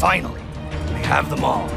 Finally, I have them all.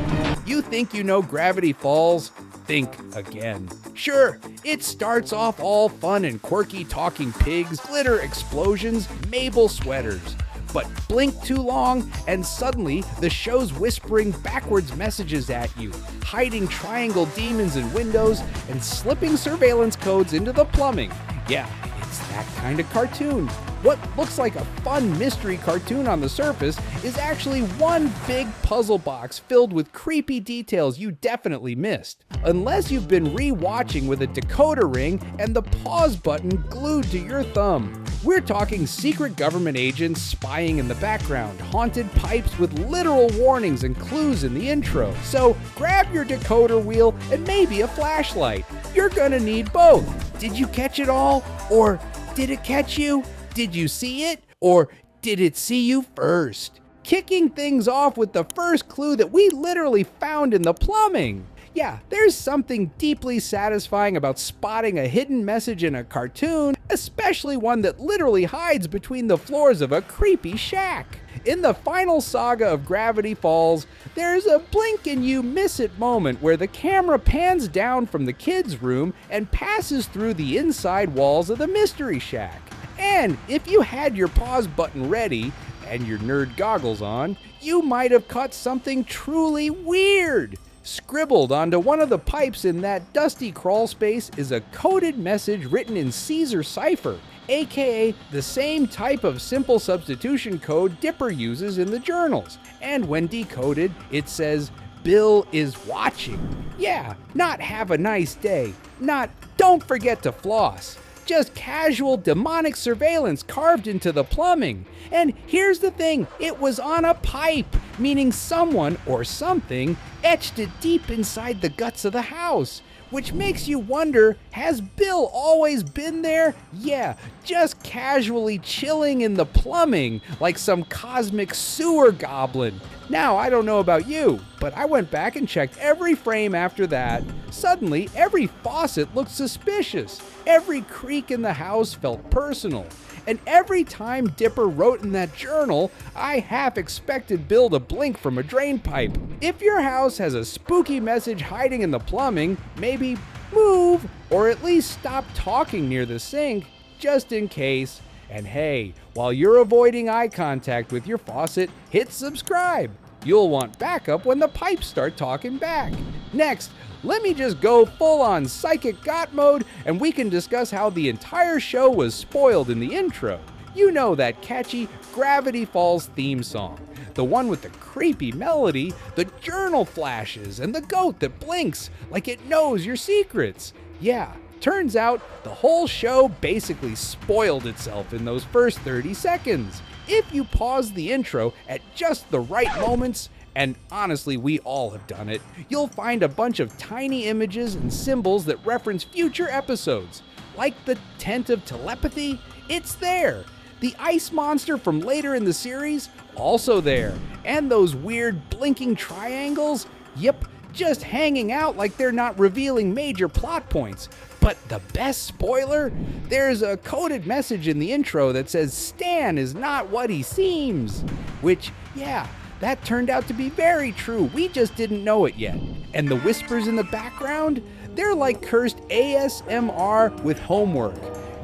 You think you know Gravity Falls? Think again. Sure, it starts off all fun and quirky, talking pigs, glitter explosions, Mabel sweaters. But blink too long, and suddenly the show's whispering backwards messages at you, hiding triangle demons in windows, and slipping surveillance codes into the plumbing. Yeah, it's that kind of cartoon. What looks like a fun mystery cartoon on the surface is actually one big puzzle box filled with creepy details you definitely missed. Unless you've been rewatching with a decoder ring and the pause button glued to your thumb. We're talking secret government agents spying in the background, haunted pipes with literal warnings and clues in the intro. So grab your decoder wheel and maybe a flashlight. You're gonna need both. Did you catch it all? Or did it catch you? Did you see it? Or did it see you first? Kicking things off with the first clue that we literally found in the plumbing. Yeah, there's something deeply satisfying about spotting a hidden message in a cartoon, especially one that literally hides between the floors of a creepy shack. In the final saga of Gravity Falls, there's a blink and you miss it moment where the camera pans down from the kids' room and passes through the inside walls of the mystery shack. And if you had your pause button ready and your nerd goggles on, you might have caught something truly weird. Scribbled onto one of the pipes in that dusty crawl space is a coded message written in Cipher, aka the same type of simple substitution code Dipper uses in the journals. And when decoded, it says, "Bill is watching." Yeah, not "have a nice day," not "don't forget to floss." Just casual demonic surveillance carved into the plumbing. And here's the thing, it was on a pipe, meaning someone or something etched it deep inside the guts of the house. Which makes you wonder, has Bill always been there? Yeah, just casually chilling in the plumbing like some cosmic sewer goblin. Now, I don't know about you, but I went back and checked every frame after that. Suddenly, every faucet looked suspicious. Every creak in the house felt personal. And every time Dipper wrote in that journal, I half expected Bill to blink from a drain pipe. If your house has a spooky message hiding in the plumbing, maybe move, or at least stop talking near the sink, just in case. And hey, while you're avoiding eye contact with your faucet, hit subscribe. You'll want backup when the pipes start talking back. Next, let me just go full-on psychic got mode and we can discuss how the entire show was spoiled in the intro. You know that catchy Gravity Falls theme song. The one with the creepy melody, the journal flashes, and the goat that blinks like it knows your secrets. Yeah, turns out the whole show basically spoiled itself in those first 30 seconds. If you pause the intro at just the right moments, and honestly, we all have done it, you'll find a bunch of tiny images and symbols that reference future episodes. Like the tent of telepathy, it's there. The ice monster from later in the series, also there. And those weird blinking triangles, yep, just hanging out like they're not revealing major plot points. But the best spoiler? There's a coded message in the intro that says Stan is not what he seems. Which, yeah, that turned out to be very true. We just didn't know it yet. And the whispers in the background? They're like cursed ASMR with homework.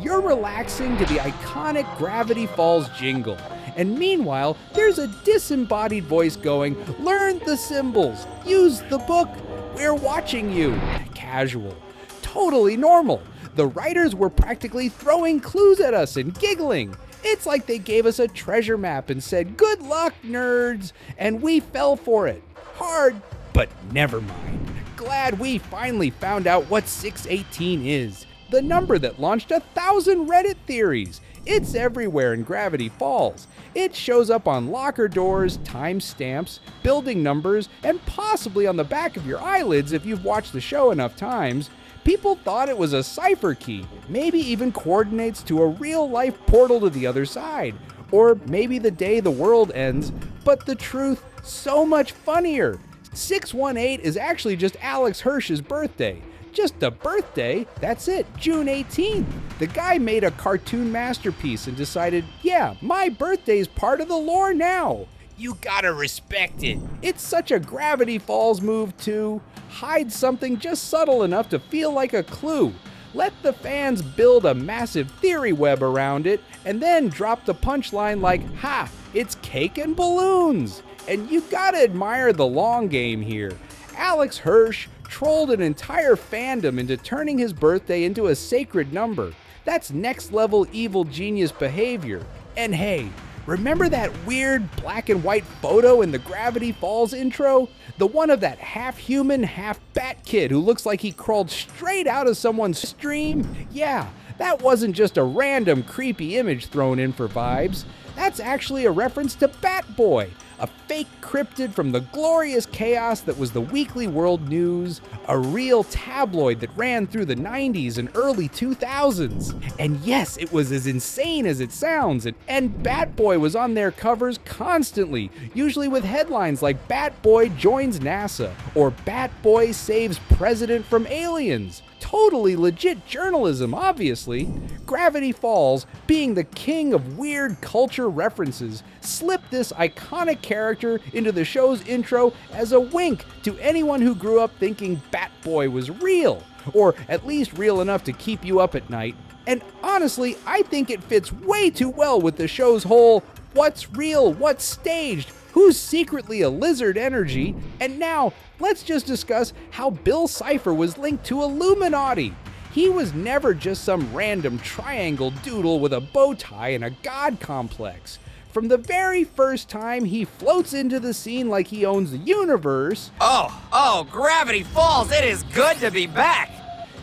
You're relaxing to the iconic Gravity Falls jingle. And meanwhile, there's a disembodied voice going, "Learn the symbols, use the book, we're watching you." Casual. Totally normal. The writers were practically throwing clues at us and giggling. It's like they gave us a treasure map and said, "Good luck, nerds," and we fell for it. Hard, but never mind. Glad we finally found out what 618 is. The number that launched 1,000 Reddit theories. It's everywhere in Gravity Falls. It shows up on locker doors, timestamps, building numbers, and possibly on the back of your eyelids if you've watched the show enough times. People thought it was a cipher key, maybe even coordinates to a real-life portal to the other side, or maybe the day the world ends, but the truth, so much funnier. 618 is actually just Alex Hirsch's birthday. Just a birthday, that's it, June 18th. The guy made a cartoon masterpiece and decided, yeah, my birthday's part of the lore now. You gotta respect it. It's such a Gravity Falls move too. Hide something just subtle enough to feel like a clue. Let the fans build a massive theory web around it, and then drop the punchline like, ha, it's cake and balloons. And you gotta admire the long game here. Alex Hirsch trolled an entire fandom into turning his birthday into a sacred number. That's next level evil genius behavior. And hey, remember that weird black and white photo in the Gravity Falls intro? The one of that half-human, half-bat kid who looks like he crawled straight out of someone's stream? Yeah, that wasn't just a random creepy image thrown in for vibes. That's actually a reference to Bat Boy, a fake cryptid from the glorious chaos that was the Weekly World News, a real tabloid that ran through the 90s and early 2000s. And yes, it was as insane as it sounds, and Bat Boy was on their covers constantly, usually with headlines like Bat Boy joins NASA or Bat Boy saves President from aliens. Totally legit journalism, obviously. Gravity Falls, being the king of weird culture references, slipped this iconic character into the show's intro as a wink to anyone who grew up thinking Bat Boy was real, or at least real enough to keep you up at night. And honestly, I think it fits way too well with the show's whole what's real, what's staged, who's secretly a lizard energy. And now, let's just discuss how Bill Cipher was linked to Illuminati. He was never just some random triangle doodle with a bow tie and a god complex. From the very first time he floats into the scene like he owns the universe, Oh, Gravity Falls, it is good to be back!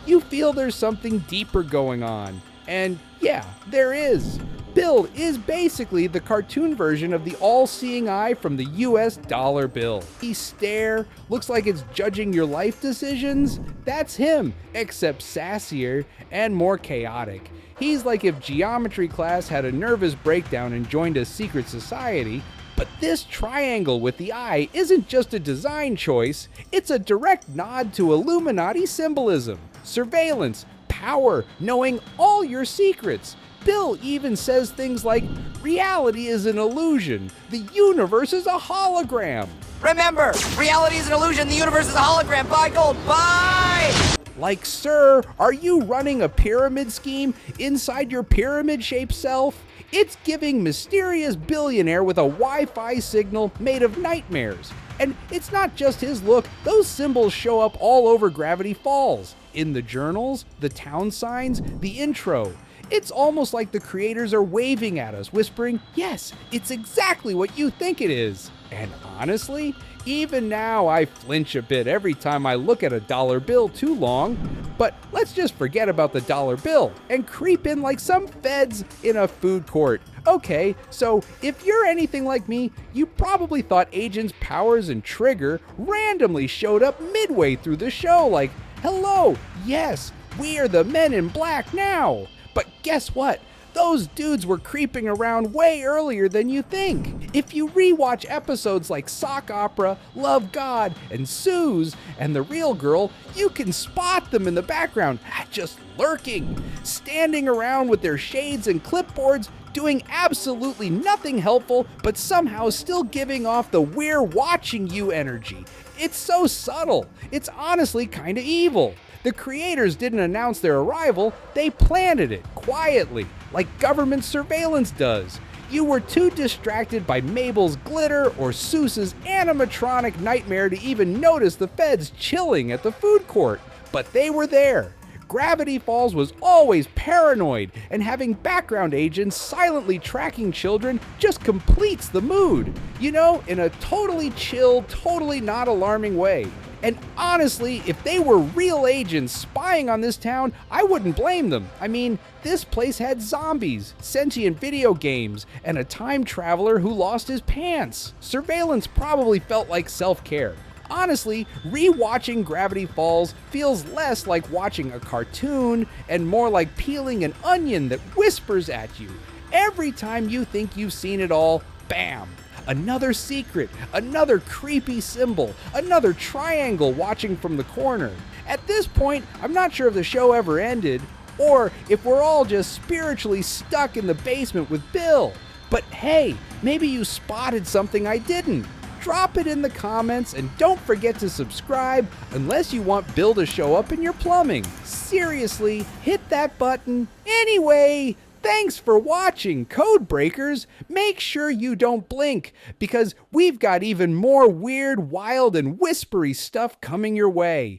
you feel there's something deeper going on. And yeah, there is. Bill is basically the cartoon version of the all-seeing eye from the US dollar bill. His stare looks like it's judging your life decisions. That's him, except sassier and more chaotic. He's like if geometry class had a nervous breakdown and joined a secret society. But this triangle with the eye isn't just a design choice, it's a direct nod to Illuminati symbolism, surveillance, power, knowing all your secrets. Bill even says things like, reality is an illusion, the universe is a hologram. Remember, reality is an illusion, the universe is a hologram. Buy gold, buy! Like, sir, are you running a pyramid scheme inside your pyramid-shaped self? It's giving mysterious billionaire with a Wi-Fi signal made of nightmares. And it's not just his look, those symbols show up all over Gravity Falls. In the journals, the town signs, the intro. It's almost like the creators are waving at us, whispering, yes, it's exactly what you think it is. And honestly, even now I flinch a bit every time I look at a dollar bill too long. But let's just forget about the dollar bill and creep in like some feds in a food court. Okay, so if you're anything like me, you probably thought Agents Powers and Trigger randomly showed up midway through the show like, hello, yes, we are the Men in Black now. But guess what? Those dudes were creeping around way earlier than you think. If you rewatch episodes like Sock Opera, Love God, and Suze, and The Real Girl, you can spot them in the background, just lurking, standing around with their shades and clipboards, doing absolutely nothing helpful, but somehow still giving off the "we're watching you" energy. It's so subtle. It's honestly kinda evil. The creators didn't announce their arrival, they planted it, quietly, like government surveillance does. You were too distracted by Mabel's glitter or Seuss's animatronic nightmare to even notice the feds chilling at the food court. But they were there. Gravity Falls was always paranoid, and having background agents silently tracking children just completes the mood. You know, in a totally chill, totally not alarming way. And honestly, if they were real agents spying on this town, I wouldn't blame them. I mean, this place had zombies, sentient video games, and a time traveler who lost his pants. Surveillance probably felt like self-care. Honestly, rewatching Gravity Falls feels less like watching a cartoon and more like peeling an onion that whispers at you. Every time you think you've seen it all, bam! Another secret, another creepy symbol, another triangle watching from the corner. At this point, I'm not sure if the show ever ended, or if we're all just spiritually stuck in the basement with Bill. But hey, maybe you spotted something I didn't. Drop it in the comments and don't forget to subscribe unless you want Bill to show up in your plumbing. Seriously, hit that button. Anyway, thanks for watching, Code Breakers. Make sure you don't blink because we've got even more weird, wild, and whispery stuff coming your way.